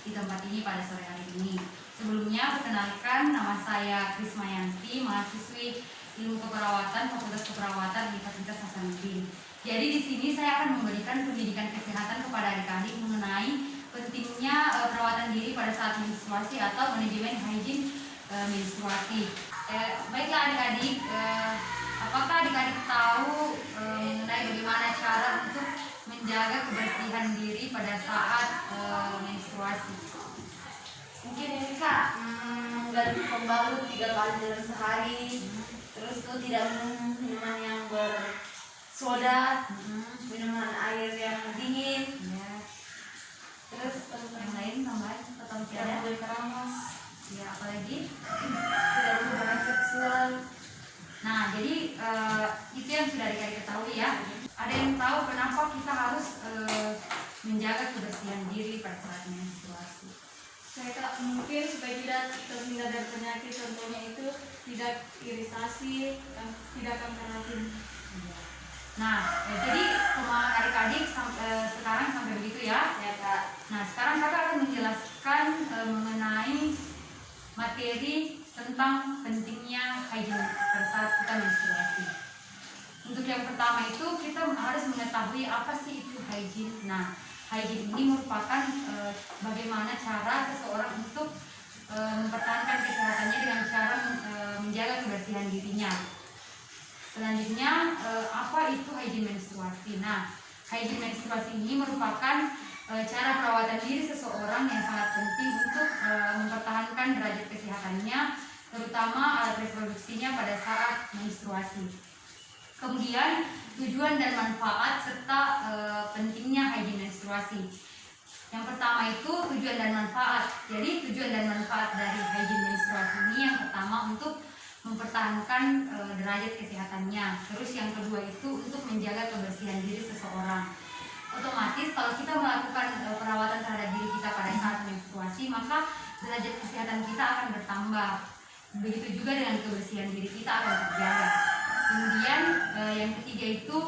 di tempat ini pada sore hari ini. Sebelumnya, perkenalkan, nama saya Krismayanti, mahasiswi Ilmu Keperawatan, Fakultas Keperawatan Universitas Hasanuddin. Jadi di sini saya akan memberikan pendidikan kesehatan kepada adik-adik mengenai pentingnya perawatan diri pada saat menstruasi atau manajemen hygiene menstruasi. Baiklah adik-adik, apakah adik-adik tahu mengenai bagaimana cara untuk menjaga kebersihan diri pada saat menstruasi? Mungkin ini Kak, ganti pembalut 3 kali dalam sehari. Terus tuh tidak minum minuman yang bersoda, minuman air yang dingin. Ya. Terus Yang lain tambahan atau tidak ada? tidak boleh keramas, Ya, apalagi? tidak berhubungan seksual. Nah, jadi itu yang sudah adik-adik ketahui ya. Ada yang tahu kenapa kita harus menjaga kebersihan diri pada saat menstruasi? Saya Kak, mungkin supaya tidak terhindar dari penyakit, contohnya itu tidak iritasi, tidak kanker. Nah, jadi pemahaman adik-adik sekarang sampai begitu ya. Ya Kak. Nah, sekarang kakak akan menjelaskan mengenai materi tentang pentingnya hygiene pada saat kita menstruasi. Untuk yang pertama itu kita harus mengetahui apa sih itu hygiene. Nah, hygiene ini merupakan bagaimana cara seseorang untuk mempertahankan kesehatannya dengan cara menjaga kebersihan dirinya. Selanjutnya, apa itu hygiene menstruasi? Nah, hygiene menstruasi ini merupakan cara perawatan diri seseorang yang sangat penting untuk mempertahankan derajat kesehatannya, terutama alat reproduksinya pada saat menstruasi. Kemudian, tujuan dan manfaat serta pentingnya hygiene menstruasi. Yang pertama itu tujuan dan manfaat. Jadi tujuan dan manfaat dari hygiene menstruasi ini yang pertama untuk mempertahankan derajat kesehatannya. Terus yang kedua itu untuk menjaga kebersihan diri seseorang. Otomatis kalau kita melakukan perawatan terhadap diri kita pada saat menstruasi, maka derajat kesehatan kita akan bertambah. Begitu juga dengan kebersihan diri kita akan terjaga. Kemudian yang ketiga itu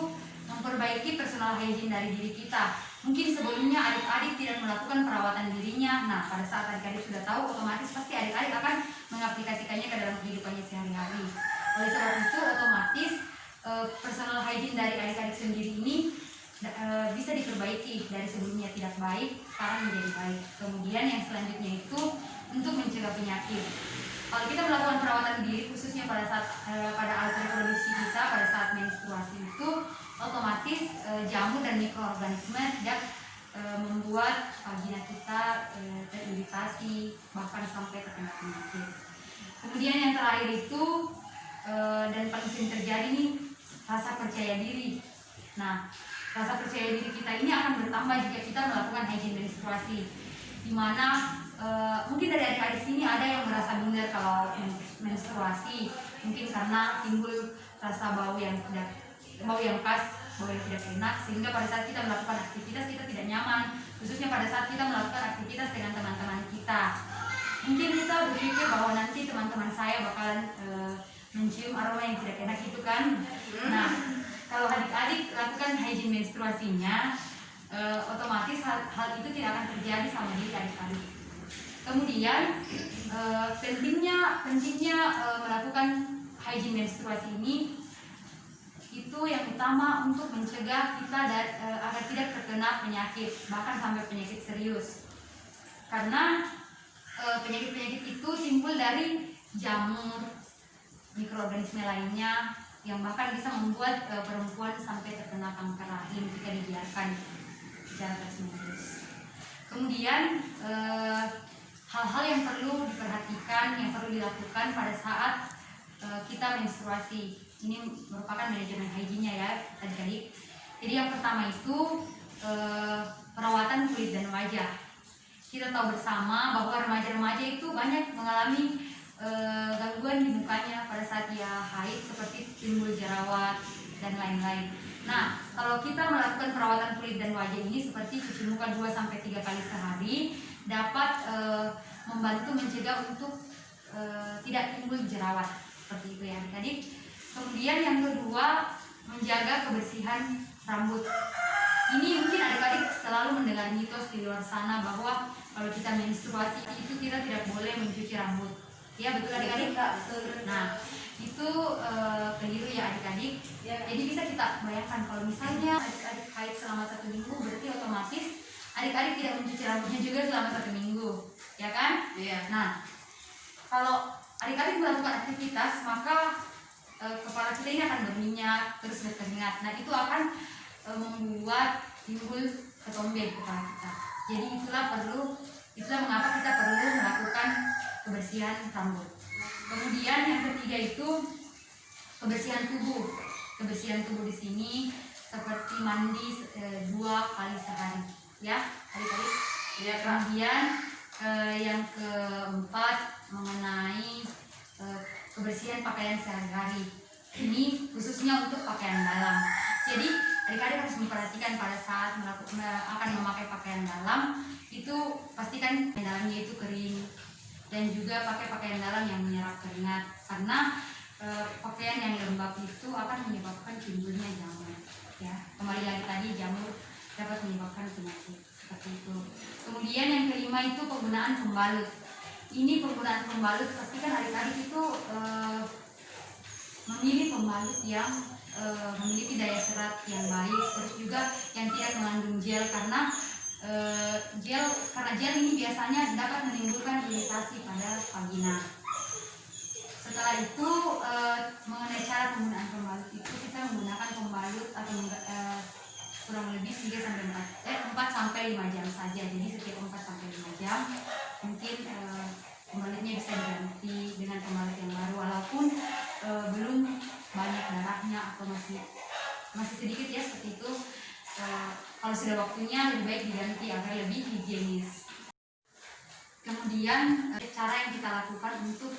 memperbaiki personal hygiene dari diri kita. Mungkin sebelumnya adik-adik tidak melakukan perawatan dirinya. Nah, pada saat adik-adik sudah tahu, otomatis pasti adik-adik akan mengaplikasikannya ke dalam kehidupannya sehari-hari. Oleh sebab itu, otomatis personal hygiene dari adik-adik sendiri ini bisa diperbaiki. Dari sebelumnya tidak baik, sekarang menjadi baik. Kemudian yang selanjutnya itu untuk mencegah penyakit. Kalau kita melakukan perawatan diri, khususnya pada saat pada alat reproduksi kita pada saat menstruasi itu, otomatis jamur dan mikroorganisme tidak membuat vagina kita teriritasi, bahkan sampai terkena penyakit. Kemudian yang terakhir itu dan paling sering terjadi nih, rasa percaya diri. Nah, rasa percaya diri kita ini akan bertambah jika kita melakukan hygiene menstruasi, di mana mungkin dari adik-adik sini ada yang merasa minder kalau menstruasi, mungkin karena timbul rasa bau yang khas, bau yang tidak enak, sehingga pada saat kita melakukan aktivitas kita tidak nyaman, khususnya pada saat kita melakukan aktivitas dengan teman-teman kita. Mungkin kita berpikir bahwa nanti teman-teman saya bakalan mencium aroma yang tidak enak itu kan. Nah, kalau adik-adik lakukan hygiene menstruasinya, otomatis hal itu tidak akan terjadi sama diri adik-adik. Kemudian pentingnya melakukan hygiene menstruasi ini itu yang utama untuk mencegah kita agar tidak terkena penyakit, bahkan sampai penyakit serius. Karena penyakit-penyakit itu timbul dari jamur, mikroorganisme lainnya yang bahkan bisa membuat perempuan sampai terkena kanker rahim jika dibiarkan secara terus-menerus. Kemudian hal-hal yang perlu diperhatikan, yang perlu dilakukan pada saat kita menstruasi. Ini merupakan manajemen hygiene-nya ya adik-adik. Jadi yang pertama itu perawatan kulit dan wajah. Kita tahu bersama bahwa remaja-remaja itu banyak mengalami gangguan di mukanya pada saat dia haid, seperti timbul jerawat dan lain-lain. Nah, kalau kita melakukan perawatan kulit dan wajah ini seperti cuci muka 2-3 kali sehari, dapat membantu mencegah untuk tidak timbul jerawat seperti itu ya adik-adik. Kemudian yang kedua, menjaga kebersihan rambut. Ini mungkin adik-adik selalu mendengar mitos di luar sana bahwa kalau kita menstruasi itu kita tidak boleh mencuci rambut. Ya betul adik-adik? Kak, betul. Nah, itu keliru ya adik-adik. Ya. Jadi bisa kita bayangkan kalau misalnya adik-adik haid selama 1 minggu, berarti otomatis adik-adik tidak mencuci rambutnya juga selama 1 minggu, ya kan? Iya. Nah, kalau adik-adik melakukan aktivitas, maka kepala kita ini akan berminyak, terus berkeringat. Nah, itu akan membuat timbul ketombe di kepala kita. Jadi itulah mengapa kita perlu melakukan kebersihan rambut. Kemudian yang ketiga itu kebersihan tubuh. Kebersihan tubuh di sini seperti mandi 2 kali sehari, ya adik-adik. Iya, Kak. Kemudian yang keempat mengenai kebersihan pakaian sehari-hari. Ini khususnya untuk pakaian dalam. Jadi adik-adik harus memperhatikan pada saat akan memakai pakaian dalam itu pastikan dalamnya itu kering dan juga pakai pakaian dalam yang menyerap keringat karena pakaian yang lembab itu akan menyebabkan timbulnya jamur. Ya, kembali lagi tadi jamur dapat menyebabkan penyakit seperti itu. Kemudian yang kelima itu penggunaan pembalut. Ini penggunaan pembalut pastikan adik-adik itu memilih pembalut yang memiliki daya serat yang baik, terus juga yang tidak mengandung gel karena gel ini biasanya dapat menimbulkan iritasi pada vagina. Setelah itu mengenai cara penggunaan pembalut itu kita menggunakan pembalut atau kurang lebih 4 sampai 5 jam saja. Jadi setiap 4 sampai 5 jam mungkin pembalutnya bisa diganti dengan pembalut yang baru walaupun belum banyak darahnya atau masih sedikit ya seperti itu. Kalau sudah waktunya lebih baik diganti agar lebih higienis. Kemudian cara yang kita lakukan untuk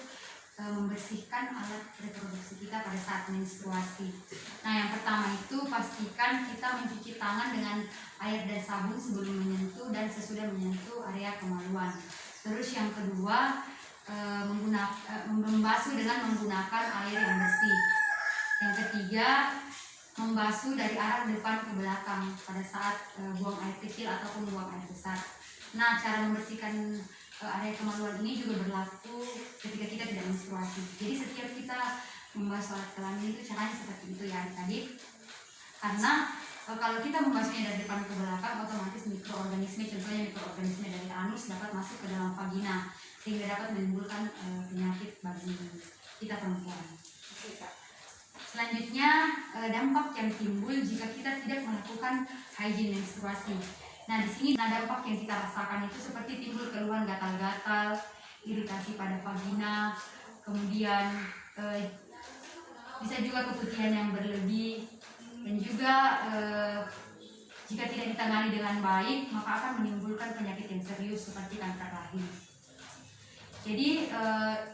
membersihkan alat reproduksi kita pada saat menstruasi. Nah, yang pertama itu pastikan kita mencuci tangan dengan air dan sabun sebelum menyentuh dan sesudah menyentuh area kemaluan. Terus yang kedua membasuh dengan menggunakan air yang bersih. Yang ketiga membasuh dari arah depan ke belakang pada saat buang air kecil ataupun buang air besar. Nah, cara membersihkan area kemaluan ini juga berlaku ketika kita tidak menstruasi. Jadi setiap kita membasuh alat kelamin itu caranya seperti itu ya adik-adik. Karena kalau kita membasuhnya dari depan ke belakang, otomatis mikroorganisme, contohnya mikroorganisme dari anus dapat masuk ke dalam vagina sehingga dapat menimbulkan penyakit bagi kita perempuan. Selanjutnya dampak yang timbul jika kita tidak melakukan hygiene menstruasi. Nah, di sini dampak yang kita rasakan itu seperti timbul keluhan gatal-gatal, iritasi pada vagina, kemudian bisa juga keputihan yang berlebih, dan juga jika tidak ditangani dengan baik maka akan menimbulkan penyakit yang serius seperti kanker rahim. Jadi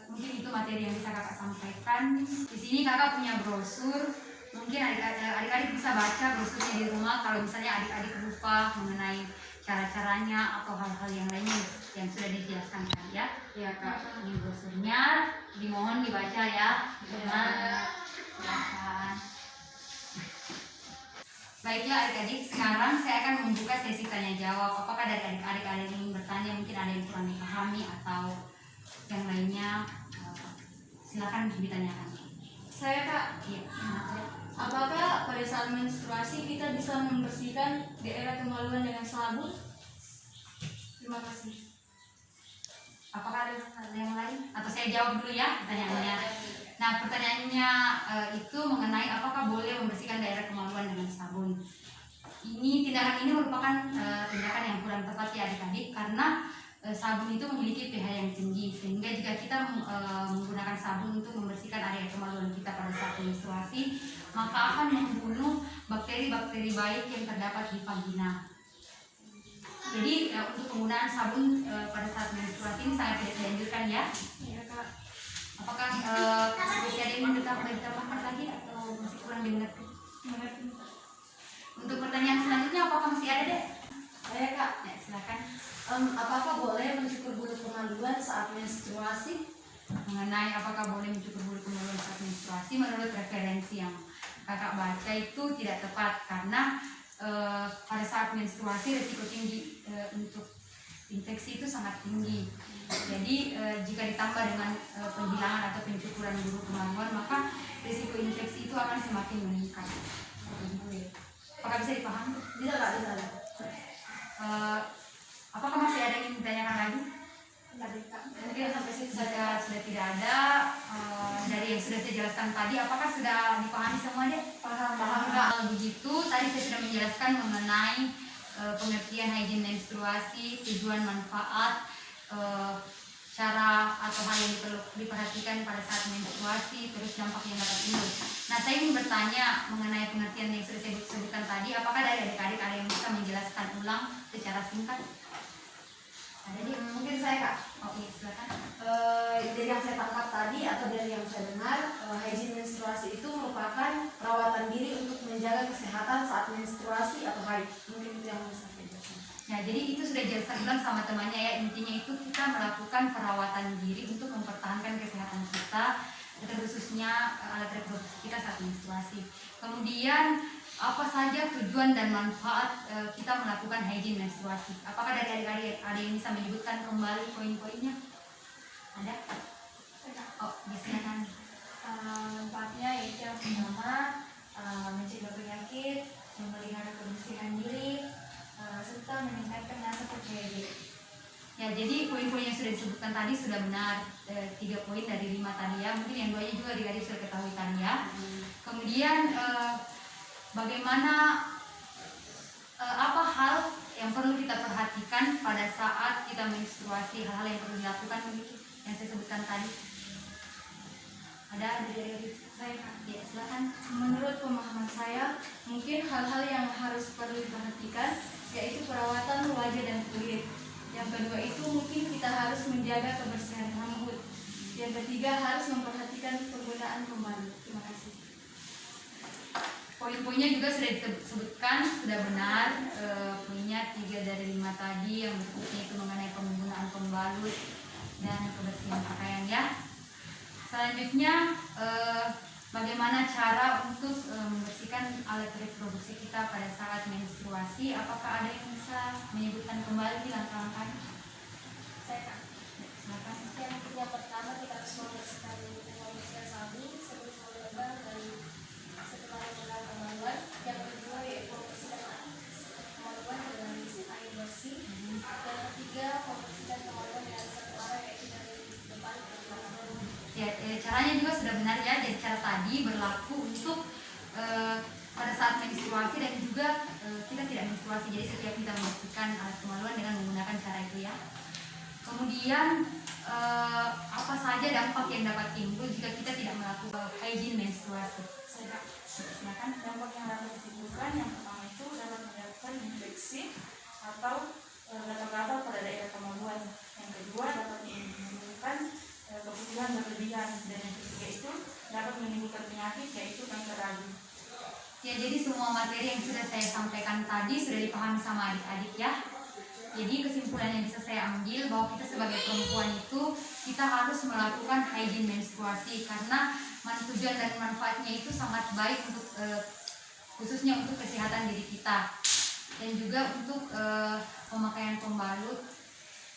mungkin itu materi yang bisa kakak sampaikan. Di sini kakak punya brosur. Mungkin adik-adik bisa baca brosurnya di rumah kalau misalnya adik-adik lupa mengenai cara-caranya atau hal-hal yang lainnya yang sudah dijelaskan kan ya. Iya, Kak. Ini brosurnya, dimohon dibaca ya. Silakan. Baiklah adik-adik, sekarang saya akan membuka sesi tanya jawab. Apakah dari adik-adik ada yang ingin bertanya, mungkin ada yang kurang dipahami atau yang lainnya, silakan ditanyakan. Saya, Kak, Iya. apakah pada saat menstruasi kita bisa membersihkan daerah kemaluan dengan sabun? Terima kasih. Apakah ada yang lain? Atau saya jawab dulu ya pertanyaannya. Nah, pertanyaannya itu mengenai apakah boleh membersihkan daerah kemaluan dengan sabun. Tindakan ini merupakan tindakan yang kurang tepat ya adik-adik karena sabun itu memiliki pH yang tinggi sehingga jika kita menggunakan sabun untuk membersihkan area kemaluan kita pada saat menstruasi maka akan membunuh bakteri-bakteri baik yang terdapat di vagina. Jadi untuk penggunaan sabun pada saat menstruasi ini sangat tidak dianjurkan ya. Iya, Kak. Apakah masih ada yang ditambahkan lagi atau masih kurang dimengerti? Mengerti. Untuk pertanyaan selanjutnya apakah masih ada deh? Saya, Kak. Ya silakan. Apakah boleh mencukur bulu kemaluan saat menstruasi? Mengenai apakah boleh mencukur bulu kemaluan saat menstruasi, menurut referensi yang kakak baca itu tidak tepat karena pada saat menstruasi risiko tinggi untuk infeksi itu sangat tinggi. Jadi jika ditambah dengan penghilangan atau pencukuran bulu kemaluan, maka risiko infeksi itu akan semakin meningkat. Apakah bisa dipahami? Bisa Kak, bisa. Apakah masih ada yang ingin ditanyakan lagi? Mungkin sampai sini sudah tidak ada. Dari yang sudah saya jelaskan tadi, apakah sudah dipahami semua deh? Paham. Kalau begitu, tadi saya sudah menjelaskan mengenai pengertian hygiene menstruasi, tujuan, manfaat, cara atau hal yang perlu diperhatikan pada saat menstruasi, terus dampak yang dapat timbul. Nah, saya ingin bertanya mengenai pengertian yang sudah saya sebutkan tadi, apakah dari adik-adik ada yang bisa menjelaskan ulang secara singkat? Ada di Mungkin saya Kak. Oke, silakan. Dari yang saya tangkap tadi atau dari yang saya dengar, hygiene menstruasi itu merupakan perawatan diri untuk menjaga kesehatan saat menstruasi atau haid. Mungkin itu yang bisa saya jelaskan. Nah, jadi itu sudah dijelaskan ulang sama temannya ya. Intinya itu kita melakukan perawatan diri untuk mempertahankan kesehatan kita, terkhususnya alat reproduksi kita saat menstruasi. Kemudian apa saja tujuan dan manfaat kita melakukan hygiene menstruasi? Apakah dari adik-adik ada yang bisa menyebutkan kembali poin-poinnya? Ada? Oh, silakan. Manfaatnya yaitu yang pertama, mencegah penyakit, memelihara kebersihan diri, serta meningkatkan rasa percaya diri. Ya, jadi poin-poin yang sudah disebutkan tadi sudah benar. 3 poin dari 5 tadi ya. Mungkin yang 2-nya juga adik-adik sudah ketahui tadi ya. Kemudian bagaimana apa hal yang perlu kita perhatikan pada saat kita menstruasi, hal-hal yang perlu dilakukan begitu yang saya sebutkan tadi. Ada dari saya? Ya, silakan. Menurut pemahaman saya, mungkin hal-hal yang harus perlu diperhatikan yaitu perawatan wajah dan kulit. Yang kedua itu mungkin kita harus menjaga kebersihan rambut. Yang ketiga harus memperhatikan penggunaan pembalut. Terima kasih. Poin-poinnya juga sudah disebutkan, sudah benar. Poinnya 3 dari 5 tadi yang berikutnya itu mengenai penggunaan pembalut dan kebersihan pakaian ya. Selanjutnya bagaimana cara untuk membersihkan alat reproduksi kita pada saat menstruasi? Apakah ada yang bisa menyebutkan kembali langkah-langkahnya? Saya Silakan. yang pertama kita harus membersihkan kondisi sapi sebelum melebar dari setelah menggunakan kemaluan. Yang kedua yaitu membersihkan kemaluan dengan air bersih. Yang ketiga membersihkan kemaluan dari satu arah yaitu dari depan ke belakang. Ya, caranya juga sudah benar ya. Jadi cara tadi berlaku untuk pada saat menstruasi dan juga kita tidak menstruasi. Jadi setiap kita membersihkan alat kemaluan dengan menggunakan cara itu ya. Kemudian apa saja dampak yang dapat timbul jika kita tidak melakukan hygiene menstruasi? Silakan. Dampak yang dapat ditimbulkan yang pertama itu dapat menyebabkan infeksi atau gatal-gatal pada daerah kemaluan. Yang kedua dapat menimbulkan keputihan berlebihan, dan yang ketiga itu dapat menimbulkan penyakit yaitu kanker ragi. Ya, jadi semua materi yang sudah saya sampaikan tadi sudah dipahami sama adik-adik ya. Jadi kesimpulan yang bisa saya ambil bahwa kita sebagai perempuan itu kita harus melakukan hygiene menstruasi karena tujuan dan manfaatnya itu sangat baik untuk khususnya untuk kesehatan diri kita dan juga untuk pemakaian pembalut.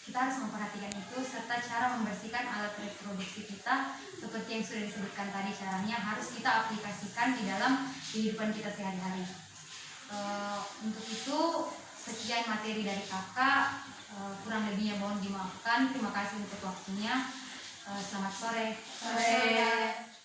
Kita harus memperhatikan itu serta cara membersihkan alat reproduksi kita seperti yang sudah disebutkan tadi, caranya harus kita aplikasikan di dalam kehidupan kita sehari-hari. Untuk itu sekian materi dari kakak, kurang lebihnya mohon dimaafkan. Terima kasih untuk waktunya. Selamat sore. Sore.